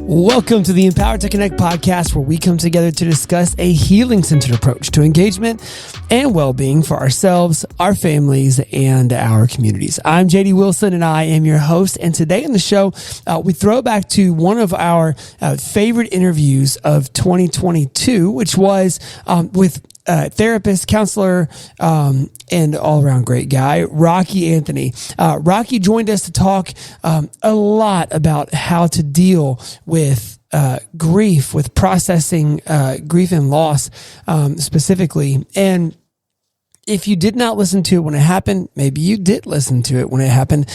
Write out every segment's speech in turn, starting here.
Welcome to the Empower to Connect podcast, where we come together to discuss a healing-centered approach to engagement and well-being for ourselves, our families, and our communities. I'm JD Wilson, and I am your host. And today on the show, we throw back to one of our favorite interviews of 2022, which was with therapist, counselor, and all-around great guy, Rocky Anthony. Rocky joined us to talk a lot about how to deal with grief, with processing grief and loss specifically. And if you did not listen to it when it happened, maybe you did listen to it when it happened.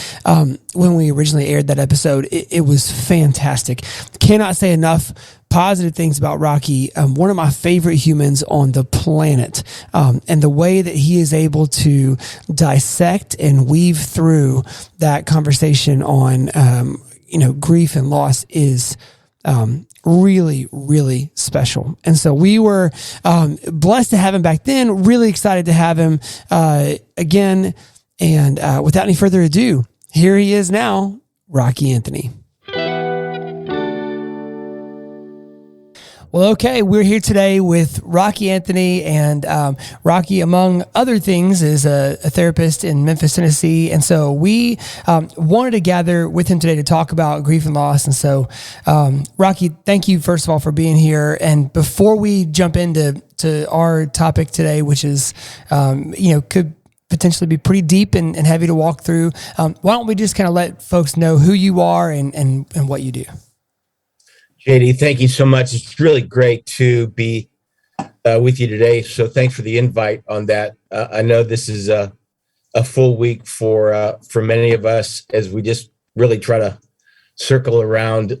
When we originally aired that episode, it was fantastic. Cannot say enough positive things about Rocky. One of my favorite humans on the planet. And the way that he is able to dissect and weave through that conversation on, grief and loss is, really, really special. And so we were blessed to have him back then, really excited to have him again. And without any further ado, here he is now, Rocky Anthony. Well, okay, we're here today with Rocky Anthony, and Rocky, among other things, is a therapist in Memphis, Tennessee. And so we wanted to gather with him today to talk about grief and loss. And so, Rocky, thank you, first of all, for being here. And before we jump into our topic today, which is, could potentially be pretty deep and heavy to walk through, why don't we just kind of let folks know who you are and what you do? JD, thank you so much. It's really great to be with you today. So thanks for the invite on that. I know this is a full week for many of us as we just really try to circle around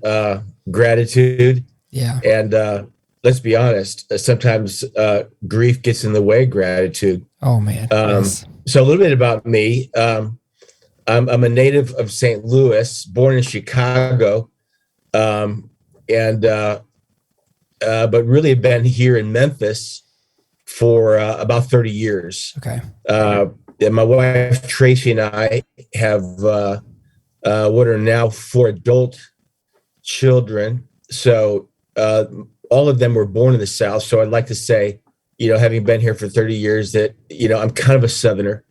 gratitude. Yeah. And let's be honest, sometimes grief gets in the way of gratitude. Oh, man. Yes. So a little bit about me. I'm a native of St. Louis, born in Chicago. But really have been here in Memphis for about 30 years. Okay. And my wife, Tracy, and I have what are now 4 adult children. So all of them were born in the South. So I'd like to say, having been here for 30 years, that, I'm kind of a Southerner.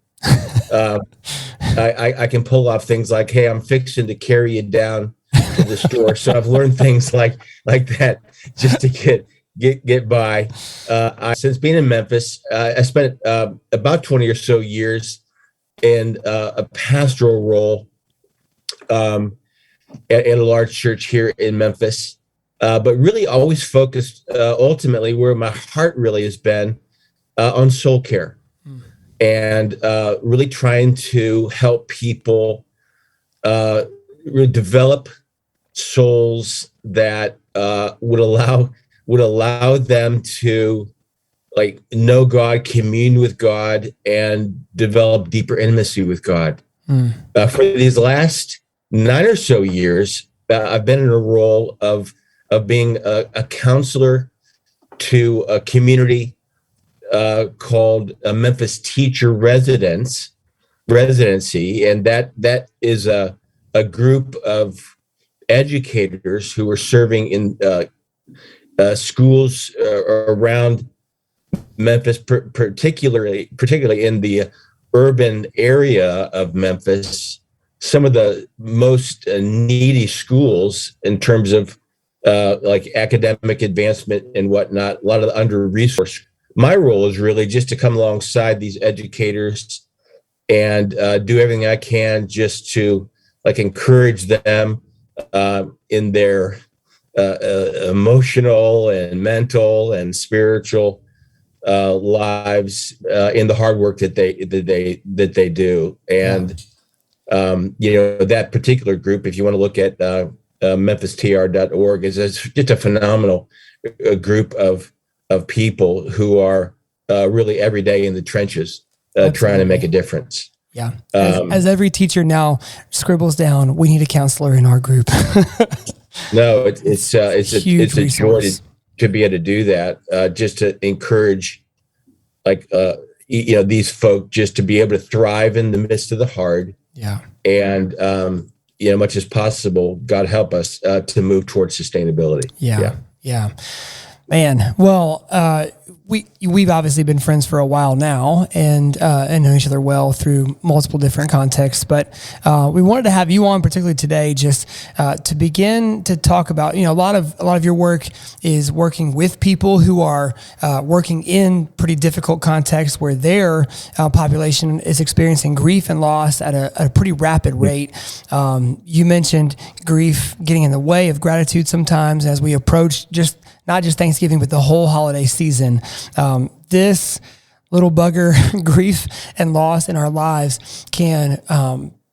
I can pull off things like, hey, I'm fixing to carry you down to the store. So I've learned things like that just to get by. Since being in Memphis, I spent about 20 or so years in a pastoral role at a large church here in Memphis, but really always focused ultimately where my heart really has been on soul care and really trying to help people really develop souls that would allow them to know God, commune with God, and develop deeper intimacy with God. For these last 9 or so years, I've been in a role of being a counselor to a community called a Memphis Teacher Residency, and that is a group of educators who are serving in schools around Memphis, particularly in the urban area of Memphis, some of the most needy schools in terms of academic advancement and whatnot, a lot of the under-resourced. My role is really just to come alongside these educators and do everything I can just to encourage them in their emotional and mental and spiritual lives, in the hard work that they do. And that particular group, if you want to look at memphistr.org, is just a phenomenal group of people who are really every day in the trenches trying to make a difference. Yeah. As every teacher now scribbles down, we need a counselor in our group. No, it's a joy to be able to do that, just to encourage these folk just to be able to thrive in the midst of the hard. Yeah. And much as possible, God help us, to move towards sustainability. Yeah. Man, well, we've obviously been friends for a while now, and know each other well through multiple different contexts. But we wanted to have you on, particularly today, just to begin to talk about. A lot of your work is working with people who are working in pretty difficult contexts where their population is experiencing grief and loss at a pretty rapid rate. You mentioned grief getting in the way of gratitude sometimes as we approach not just Thanksgiving, but the whole holiday season. This little bugger, grief and loss in our lives, can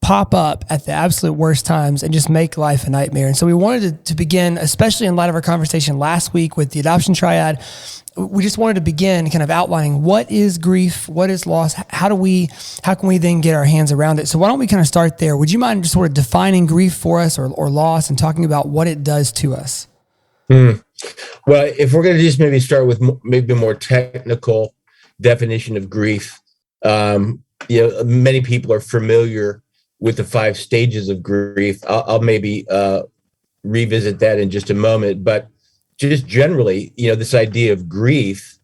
pop up at the absolute worst times and just make life a nightmare. And so we wanted to begin, especially in light of our conversation last week with the adoption triad, we just wanted to begin kind of outlining what is grief, what is loss, how can we then get our hands around it? So why don't we kind of start there? Would you mind just sort of defining grief for us or loss and talking about what it does to us? Well, if we're going to just maybe start with maybe a more technical definition of grief, many people are familiar with the 5 stages of grief. I'll maybe revisit that in just a moment, but just generally, this idea of grief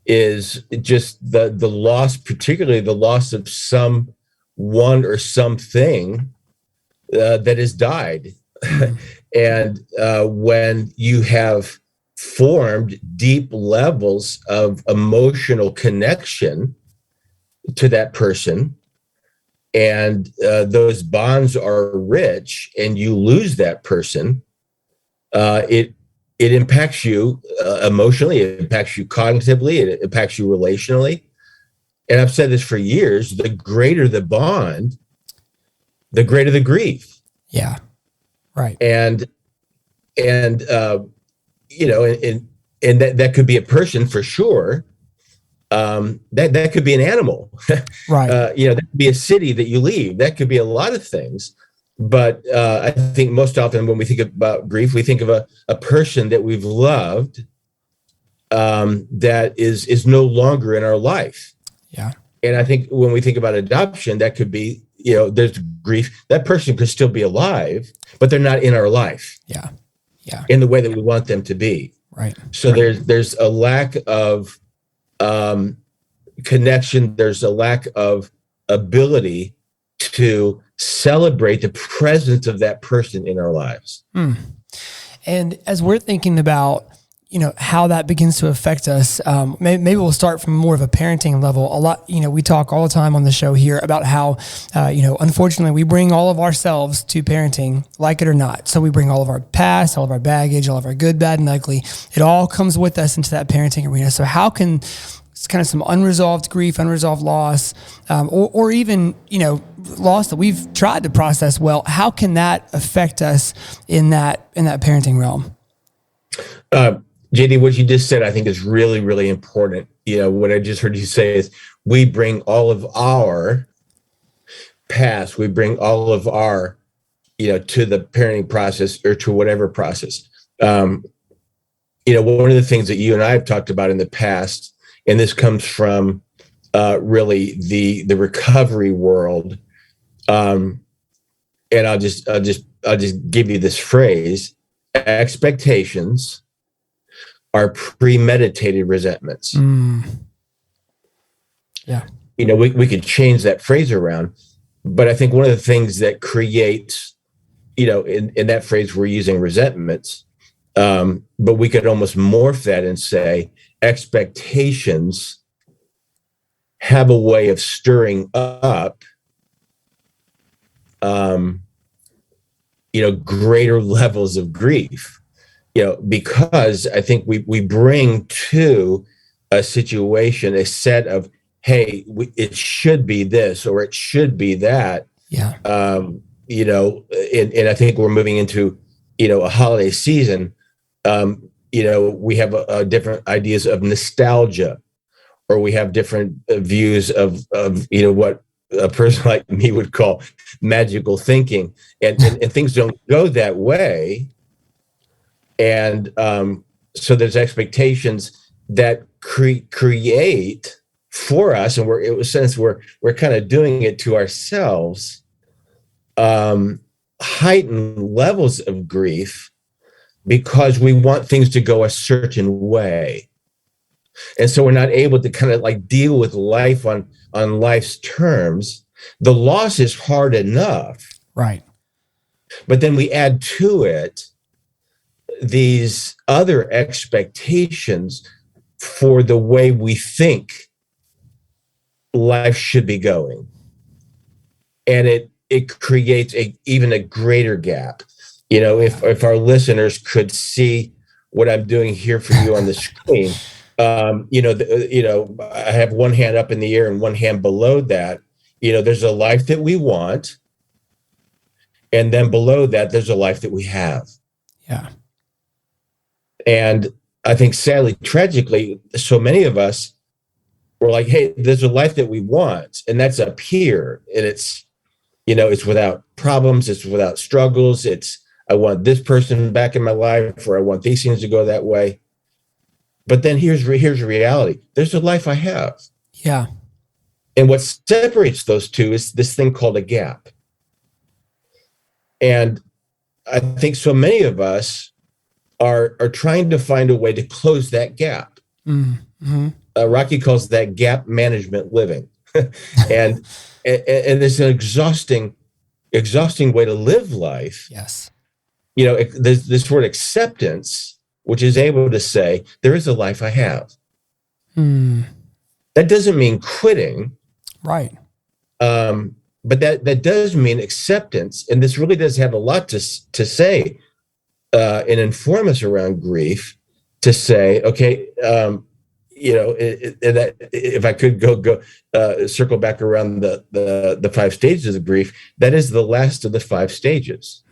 is just the loss, particularly the loss of someone or something that has died. And when you have formed deep levels of emotional connection to that person, and those bonds are rich, and you lose that person, it impacts you emotionally, it impacts you cognitively, it impacts you relationally. And I've said this for years: the greater the bond, the greater the grief. Yeah. Right. And that could be a person for sure. That could be an animal. Right. That could be a city that you leave. That could be a lot of things. But I think most often when we think about grief, we think of a person that we've loved that is no longer in our life. Yeah. And I think when we think about adoption, that could be, there's grief. That person could still be alive, but they're not in our life. Yeah. Yeah. In the way that we want them to be. Right. So there's a lack of connection. There's a lack of ability to celebrate the presence of that person in our lives. And as we're thinking about, how that begins to affect us, maybe we'll start from more of a parenting level. A lot, we talk all the time on the show here about how, unfortunately, we bring all of ourselves to parenting, like it or not. So we bring all of our past, all of our baggage, all of our good, bad, and ugly. It all comes with us into that parenting arena. So how can it's kind of some unresolved grief, unresolved loss, or even, loss that we've tried to process well, how can that affect us in that parenting realm? JD, what you just said, I think is really, really important. What I just heard you say is we bring all of our past, we bring all of our, to the parenting process or to whatever process. One of the things that you and I have talked about in the past, and this comes from really the recovery world. And I'll just give you this phrase: expectations are premeditated resentments. Yeah. We could change that phrase around, but I think one of the things that creates, in that phrase, we're using resentments, but we could almost morph that and say expectations have a way of stirring up, greater levels of grief. Because I think we bring to a situation a set of, hey, it should be this or it should be that. Yeah. And I think we're moving into, a holiday season. We have different ideas of nostalgia, or we have different views of what a person like me would call magical thinking, and things don't go that way. And so there's expectations that create for us, and we're kind of doing it to ourselves, heightened levels of grief because we want things to go a certain way. And so we're not able to kind of like deal with life on life's terms. The loss is hard enough. Right. But then we add to it these other expectations for the way we think life should be going. And it creates even a greater gap. You know, if our listeners could see what I'm doing here for you on the screen, I have one hand up in the air and one hand below that. There's a life that we want. And then below that, there's a life that we have. Yeah. And I think sadly, tragically, so many of us were like, hey, there's a life that we want. And that's up here. And it's without problems. It's without struggles. I want this person back in my life, or I want these things to go that way. But then here's reality. There's a life I have. Yeah. And what separates those two is this thing called a gap. And I think so many of us are trying to find a way to close that gap. Mm-hmm. Rocky calls that gap management living. and it's an exhausting way to live life. Yes. There's this word acceptance, which is able to say, there is a life I have. That doesn't mean quitting. Right. But that does mean acceptance. And this really does have a lot to say and inform us around grief, to say, okay, if I could go circle back around the 5 stages of grief, that is the last of the 5 stages.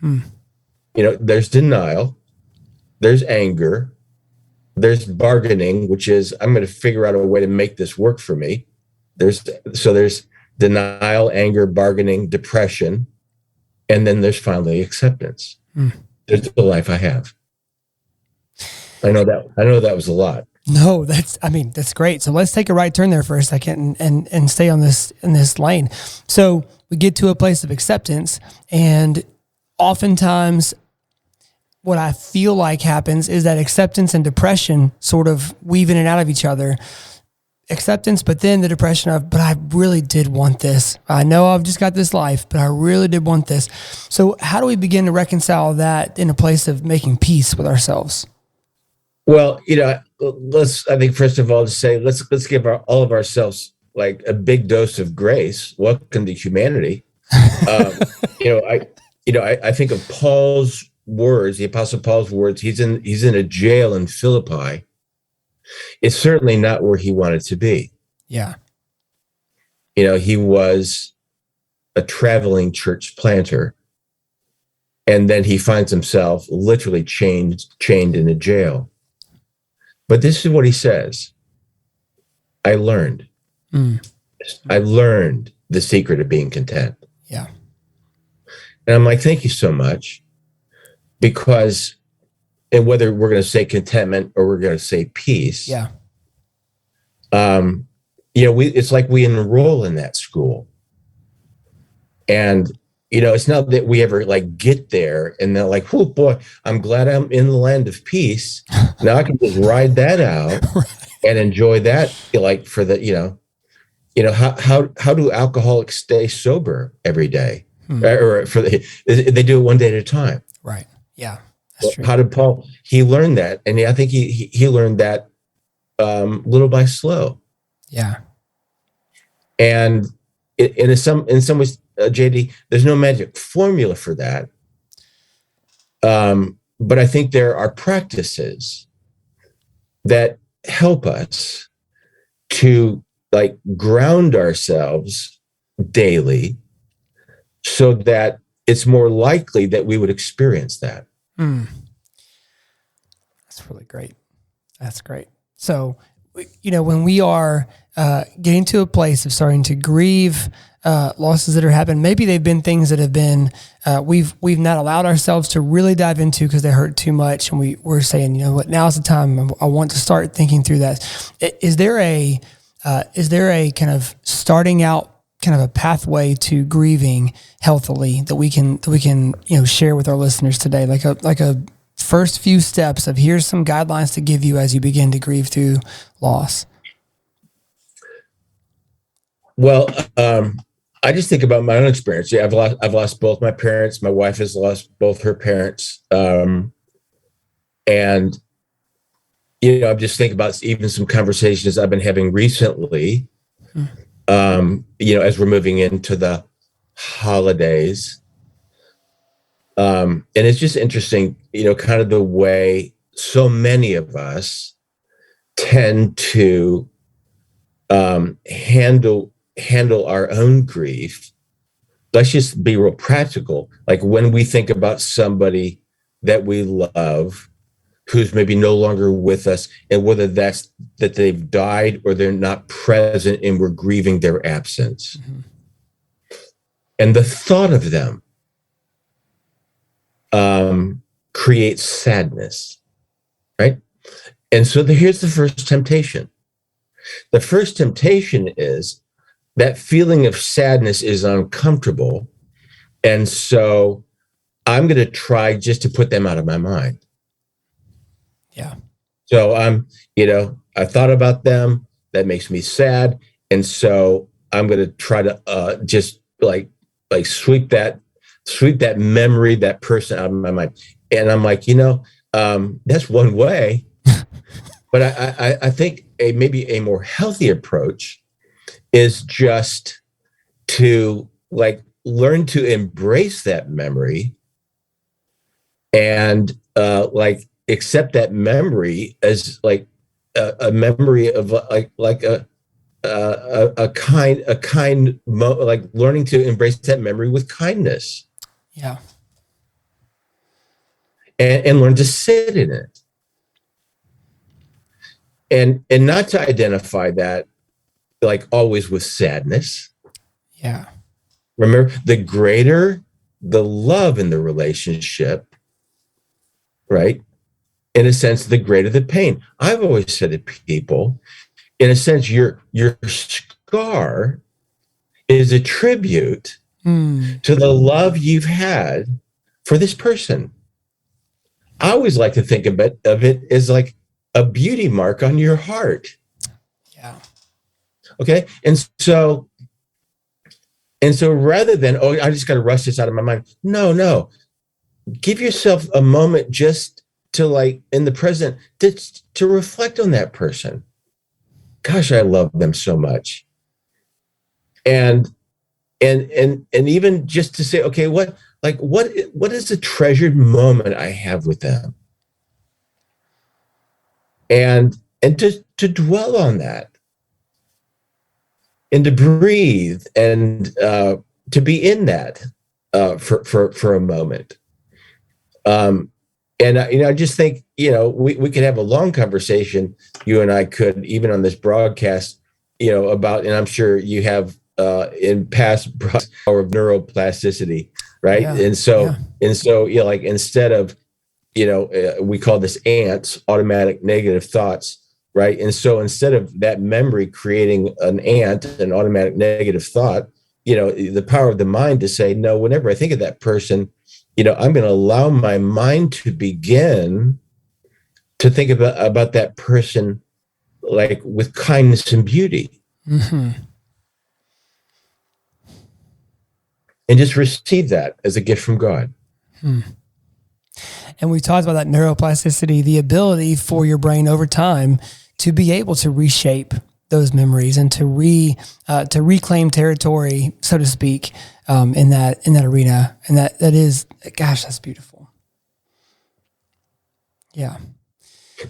There's denial, there's anger, there's bargaining, which is, I'm going to figure out a way to make this work for me. There's denial, anger, bargaining, depression, and then there's finally acceptance. There's the life I have. I know that was a lot. No, that's great. So let's take a right turn there for a second and stay in this lane. So we get to a place of acceptance, and oftentimes what I feel like happens is that acceptance and depression sort of weave in and out of each other. Acceptance, but then the depression of, but I really did want this. I know I've just got this life, but I really did want this. So how do we begin to reconcile that in a place of making peace with ourselves? Well, I think first of all, to say, let's give all of ourselves like a big dose of grace. Welcome to humanity. I think of Paul's words, the Apostle Paul's words. He's in a jail in Philippi. It's certainly not where he wanted to be. Yeah. He was a traveling church planter, and then he finds himself literally chained in a jail. But this is what he says: I learned. I learned the secret of being content. Yeah. And I'm like, thank you so much. Because, and whether we're going to say contentment or we're going to say peace. Yeah. It's like we enroll in that school. And, it's not that we ever like get there and they're like, oh boy, I'm glad I'm in the land of peace. Now I can just ride that out and enjoy that. Like for the, how do alcoholics stay sober every day? Or they do it one day at a time. Right. Yeah. That's true. How did Paul? He learned that, and I think he learned that little by slow. Yeah. And in some ways, JD, there's no magic formula for that. But I think there are practices that help us to like ground ourselves daily, so that it's more likely that we would experience that. That's really great. That's great. So, when we are getting to a place of starting to grieve losses that are happening, maybe they've been things that have been we've not allowed ourselves to really dive into because they hurt too much, and we're saying, now's the time. I want to start thinking through that. Is there a kind of starting out kind of a pathway to grieving healthily that we can share with our listeners today, like a first few steps of here's some guidelines to give you as you begin to grieve through loss? Well, I just think about my own experience. Yeah, I've lost both my parents. My wife has lost both her parents. And, I'm just thinking about even some conversations I've been having recently, as we're moving into the holidays. And it's just interesting, kind of the way so many of us tend to handle our own grief. Let's just be real practical. Like when we think about somebody that we love who's maybe no longer with us, and whether that's that they've died or they're not present and we're grieving their absence. Mm-hmm. And the thought of them creates sadness, right? And so here's the first temptation. The first temptation is that feeling of sadness is uncomfortable. And so I'm going to try just to put them out of my mind. Yeah. So I thought about them. That makes me sad. And so I'm going to try to just like sweep that memory, that person out of my mind. And I'm like, that's one way. But I think maybe a more healthy approach is just to learn to embrace that memory and accept that memory as a memory of learning to embrace that memory with kindness. Yeah. And learn to sit in it. And not to identify that always with sadness. Yeah. Remember, the greater the love in the relationship, right? In a sense, the greater the pain. I've always said to people, in a sense, your scar is a tribute to the love you've had for this person. I always like to think of it as like a beauty mark on your heart. Yeah. Okay. And so rather than, I just got to rush this out of my mind. No. Give yourself a moment just to in the present to reflect on that person. Gosh, I love them so much. And even just to say, okay, what is the treasured moment I have with them? And to dwell on that and to breathe and to be in that for a moment. And I just think, we could have a long conversation, you and I could, even on this broadcast, about, and I'm sure you have in past power of neuroplasticity, right? Yeah. And so, instead of, we call this ants, automatic negative thoughts, right? And so instead of that memory creating an automatic negative thought, the power of the mind to say, no, whenever I think of that person, I'm going to allow my mind to begin to think about that person with kindness and beauty. Mm-hmm. And just receive that as a gift from God. And we talked about that neuroplasticity, the ability for your brain over time to be able to reshape those memories and to reclaim territory, so to speak, in that arena. And that is, gosh, that's beautiful. Yeah.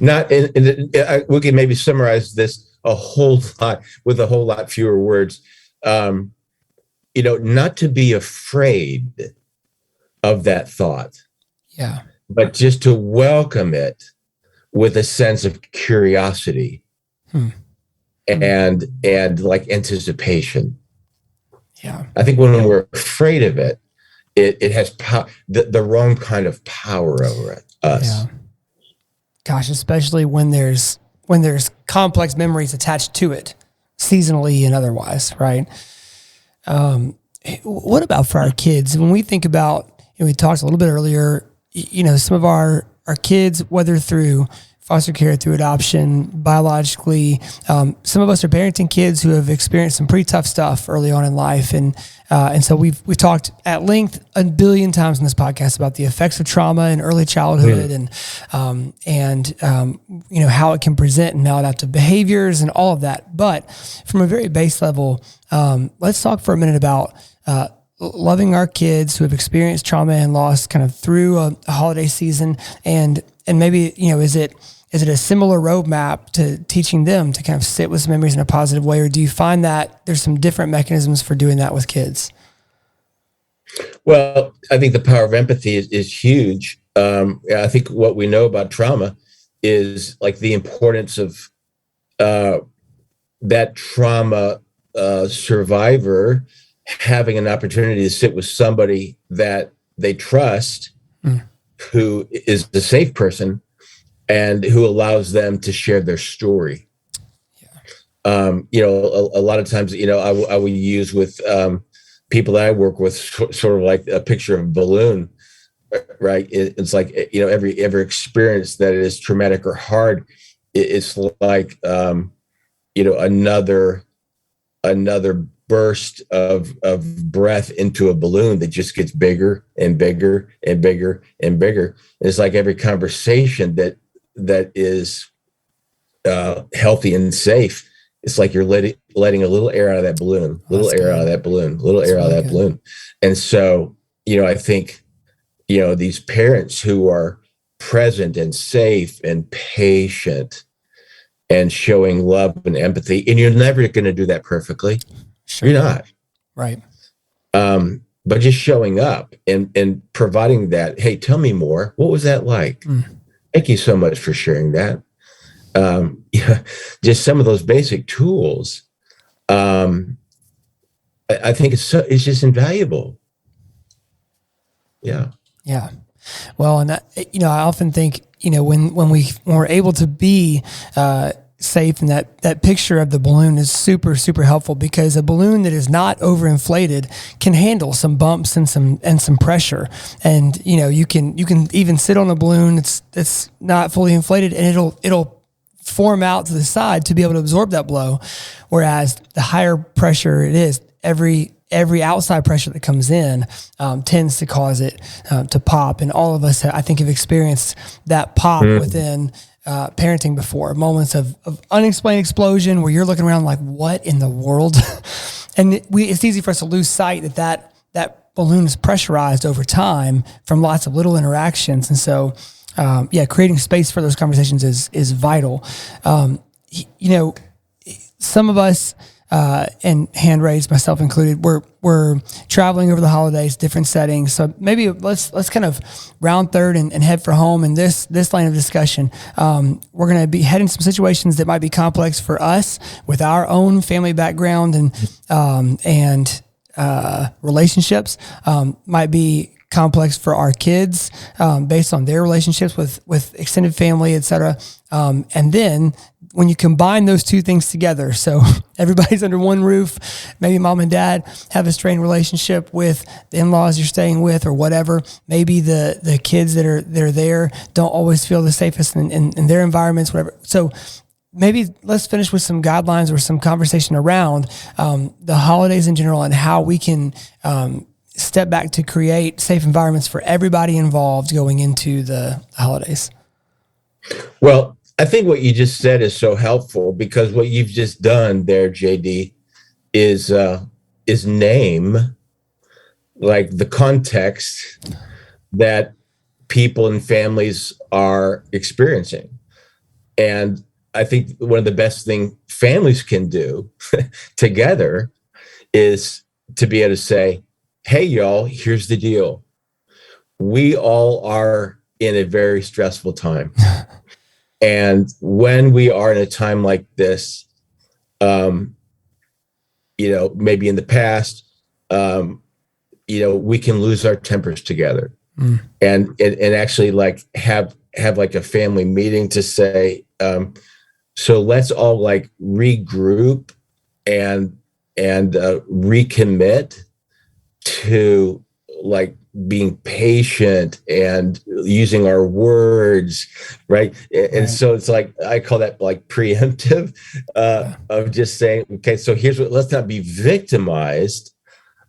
We can maybe summarize this a whole lot with a whole lot fewer words. Not to be afraid of that thought. Yeah. But just to welcome it with a sense of curiosity and anticipation. Yeah. I think when we're afraid of it, it has the wrong kind of power over us. Yeah. Gosh, especially when there's complex memories attached to it, seasonally and otherwise, right? What about for our kids? When we think about, we talked a little bit earlier, some of our kids, whether through foster care, through adoption, biologically, some of us are parenting kids who have experienced some pretty tough stuff early on in life. And so we've talked at length a billion times in this podcast about the effects of trauma in early childhood and how it can present in maladaptive behaviors and all of that. But from a very base level, let's talk for a minute about loving our kids who have experienced trauma and loss kind of through a holiday season, and maybe, is it a similar roadmap to teaching them to kind of sit with some memories in a positive way, or do you find that there's some different mechanisms for doing that with kids? Well, I think the power of empathy is huge. I think what we know about trauma is like the importance of that trauma survivor having an opportunity to sit with somebody that they trust, who is the safe person and who allows them to share their story. Yeah. A lot of times, I would use with people that I work with sort of like a picture of a balloon, right? It's like, every experience that is traumatic or hard, it's like, another burst of breath into a balloon that just gets bigger and bigger and bigger and bigger. It's like every conversation that is healthy and safe, it's like you're letting a little air out of that balloon, out of that balloon. And so, I think, these parents who are present and safe and patient and showing love and empathy, and you're never going to do that perfectly. Sure. You're not. Right. But just showing up and providing that, hey, tell me more. What was that like? Thank you so much for sharing that. Just some of those basic tools. I think it's just invaluable. Yeah. Yeah. Well, and I often think, when we're able to be safe, and that picture of the balloon is super, super helpful, because a balloon that is not overinflated can handle some bumps and some pressure. And, you can even sit on a balloon that's not fully inflated, and it'll form out to the side to be able to absorb that blow. Whereas the higher pressure it is, every outside pressure that comes in tends to cause it to pop. And all of us, I think, have experienced that pop within parenting before, moments of unexplained explosion where you're looking around like, what in the world? And it's easy for us to lose sight that balloon is pressurized over time from lots of little interactions. And so, creating space for those conversations is vital. Some of us, and hand raised, myself included, we're traveling over the holidays, different settings. So maybe let's kind of round third and head for home in this line of discussion. We're going to be heading some situations that might be complex for us with our own family background and relationships. Might be complex for our kids based on their relationships with extended family, et cetera. And then when you combine those two things together, so everybody's under one roof, maybe mom and dad have a strained relationship with the in-laws you're staying with or whatever, maybe the kids that are there don't always feel the safest in their environments, whatever. So maybe let's finish with some guidelines or some conversation around the holidays in general and how we can step back to create safe environments for everybody involved going into the holidays. Well, I think what you just said is so helpful, because what you've just done there, JD, is name like the context that people and families are experiencing. And I think one of the best things families can do together is to be able to say, hey, y'all, here's the deal. We all are in a very stressful time. And when we are in a time like this, maybe in the past, we can lose our tempers together and actually like have like a family meeting to say, so let's all like regroup and recommit to like being patient and using our words, right? And so it's like, I call that like preemptive, of just saying, okay, so here's what, let's not be victimized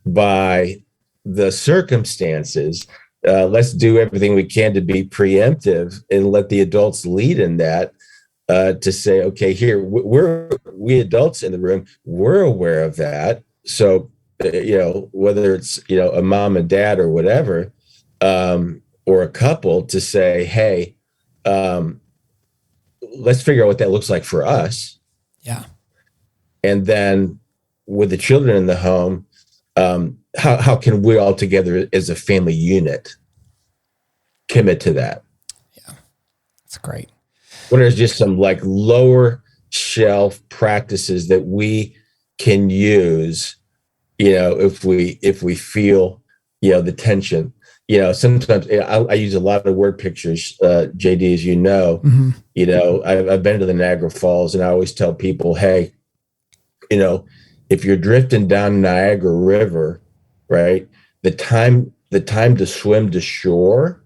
by the circumstances. Let's do everything we can to be preemptive and let the adults lead in that, to say, okay, here, we adults in the room, we're aware of that. So, whether it's, a mom and dad or whatever, or a couple, to say, hey, let's figure out what that looks like for us. Yeah. And then with the children in the home, how can we all together as a family unit commit to that? Yeah, that's great. What are just some like lower shelf practices that we can use, if we feel, the tension? Sometimes I use a lot of word pictures, JD, as you know. I've been to the Niagara Falls, and I always tell people, hey, if you're drifting down Niagara River, right, the time to swim to shore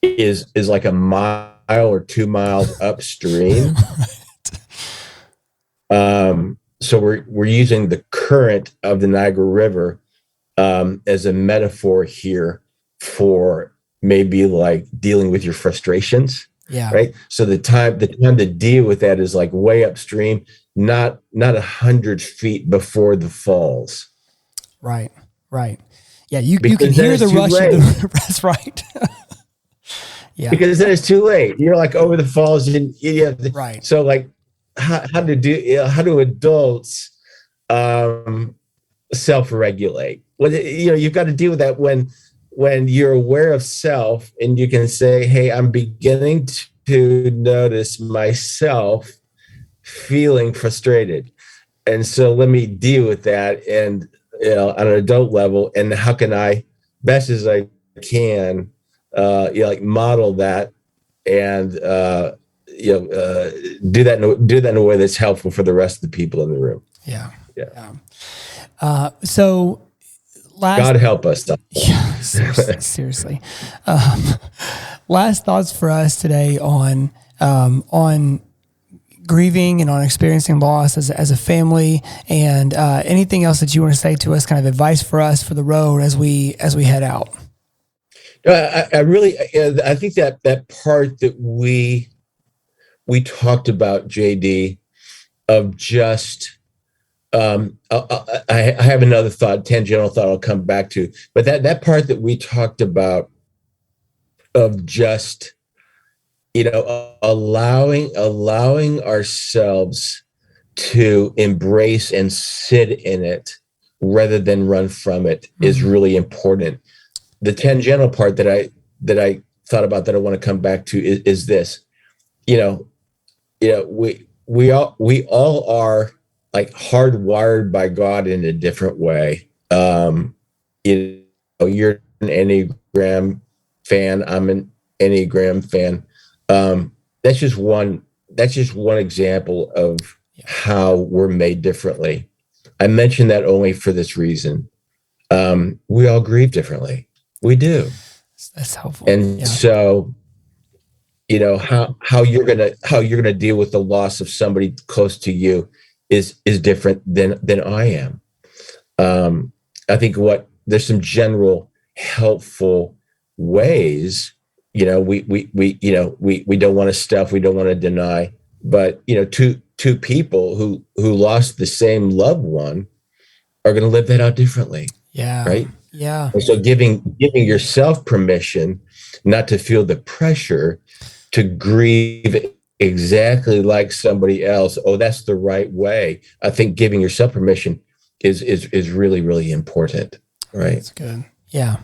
is like a mile or 2 miles upstream. So we're using the current of the Niagara River as a metaphor here for maybe like dealing with your frustrations. Yeah. Right. So the time to deal with that is like way upstream, not 100 feet before the falls. Right. Yeah. You can hear the rush of the, that's right. Yeah. Because then it's too late. You're like over the falls, and right. So like, how do adults self-regulate? Well, you've got to deal with that when you're aware of self, and you can say, hey, I'm beginning to notice myself feeling frustrated, and so let me deal with that, and on an adult level, and how can I best as I can like model that, and do that in a way that's helpful for the rest of the people in the room. Yeah. So God help us. Yeah, seriously. Last thoughts for us today on grieving and on experiencing loss as a family, and anything else that you want to say to us, kind of advice for us for the road as we head out. I think that part that we talked about, JD, of just I have another tangential thought I'll come back to, but that part that we talked about of just allowing ourselves to embrace and sit in it rather than run from it is really important. The tangential part that I thought about that I want to come back to is this. We all are like hardwired by God in a different way. You're an Enneagram fan. I'm an Enneagram fan. That's just one example of how we're made differently. I mention that only for this reason. We all grieve differently. We do. That's helpful. And so, how you're gonna deal with the loss of somebody close to you is different than I am. I think there's some general helpful ways. We don't want to stuff, we don't want to deny, but two people who lost the same loved one are going to live that out differently. Yeah. Right. Yeah. And so giving yourself permission not to feel the pressure to grieve exactly like somebody else. Oh, that's the right way. I think giving yourself permission is really, really important. Right. That's good. Yeah.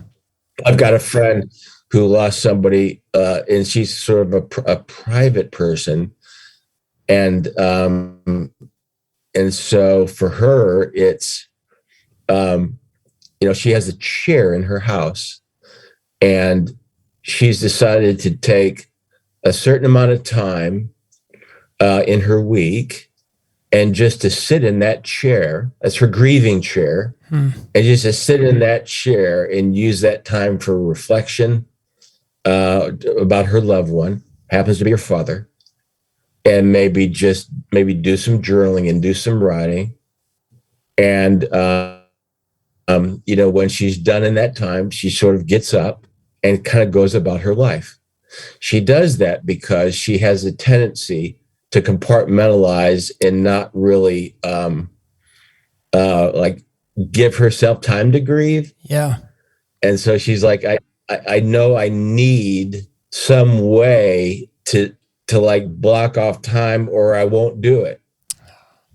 I've got a friend who lost somebody, and she's sort of a private person. And so for her, it's, she has a chair in her house, and she's decided to take a certain amount of time in her week and just to sit in that chair, that's her grieving chair, and just to sit in that chair and use that time for reflection about her loved one, happens to be her father, and maybe do some journaling and do some writing. And, when she's done in that time, she sort of gets up and kind of goes about her life. She does that because she has a tendency to compartmentalize and not really give herself time to grieve. Yeah. And so she's like, I know I need some way to like block off time or I won't do it.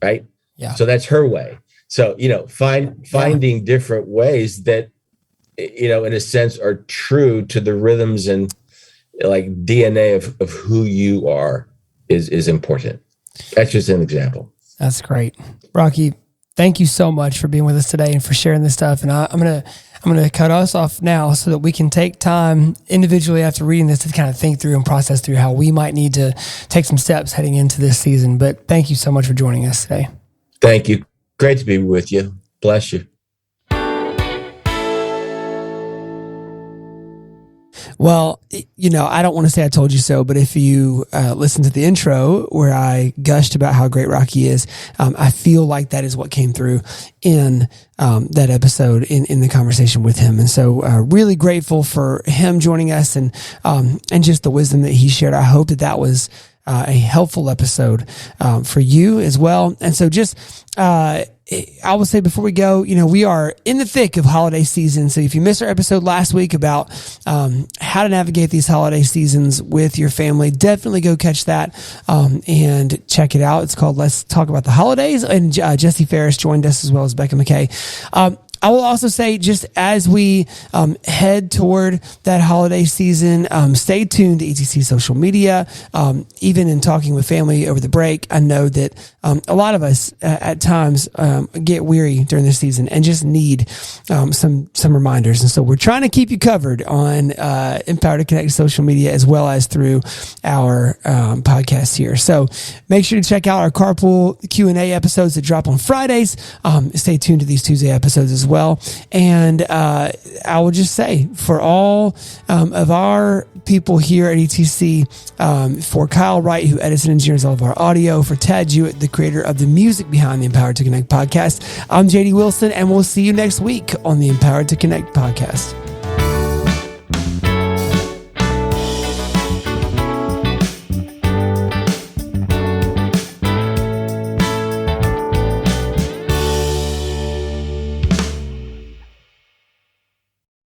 Right. Yeah. So that's her way. So, finding different ways that, in a sense are true to the rhythms and like DNA of who you are is important. That's just an example. That's great. Rocky, thank you so much for being with us today and for sharing this stuff. And I'm gonna cut us off now so that we can take time individually after reading this to kind of think through and process through how we might need to take some steps heading into this season. But thank you so much for joining us today. Thank you. Great to be with you. Bless you. Well, I don't want to say I told you so, but if you listen to the intro where I gushed about how great Rocky is, I feel like that is what came through in that episode in the conversation with him. And so really grateful for him joining us and just the wisdom that he shared. I hope that was a helpful episode for you as well. And so just I will say before we go, we are in the thick of holiday season. So if you missed our episode last week about how to navigate these holiday seasons with your family, definitely go catch that and check it out. It's called Let's Talk About the Holidays. And Jesse Ferris joined us as well as Becca McKay. I will also say, just as we head toward that holiday season, stay tuned to ETC social media. Even in talking with family over the break, I know that a lot of us at times get weary during the season and just need some reminders. And so we're trying to keep you covered on Empowered to Connect social media as well as through our podcast here. So make sure to check out our Carpool Q&A episodes that drop on Fridays. Stay tuned to these Tuesday episodes as well. And I will just say, for all of our people here at ETC, for Kyle Wright, who edits and engineers all of our audio, for Tad Jewett, the creator of the music behind the Empowered to Connect podcast, I'm JD Wilson, and we'll see you next week on the Empowered to Connect podcast.